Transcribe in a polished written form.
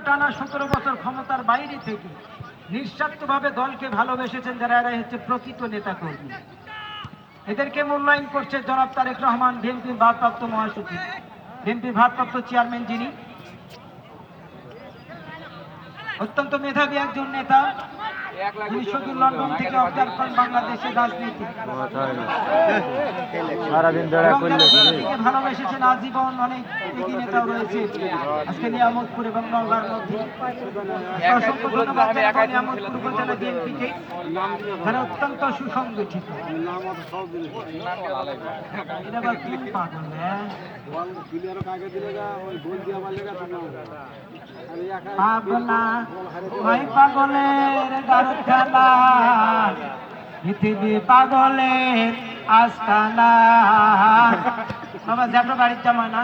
টানা 17 বছর ক্ষমতার বাইরে থেকে নিঃস্বার্থভাবে দলকে ভালোবেসেছেন যারা, এরাই হচ্ছে প্রকৃত নেতাকর্মী। এদেরকে মূল্যায়ন করছে জনাব তারেক রহমান, বিএনপির ভারপ্রাপ্ত মহাসচিব, বিএনপির ভারপ্রাপ্ত চেয়ারম্যান, যিনি অত্যন্ত মেধাবী একজন নেতা। তিনি শুধু লন্ডন থেকে অবজার্ভ করেন বাংলাদেশের রাজনীতি, ভালোবেসেছেন আজীবন। অনেক এগিয়ে নেতাও রয়েছে আজকে নিয়ামতপুর এবং নওগাঁর মধ্যে। অসংখ্য ধন্যবাদ নিয়ামতপুর উপজেলা বিএনপিকে, যারা অত্যন্ত সুসংগঠিত। পাগলা ওই পাগলের কারখানা, পৃথিবী পাগলের আস্তানা। বাবা যাবো বাড়ির জামা না।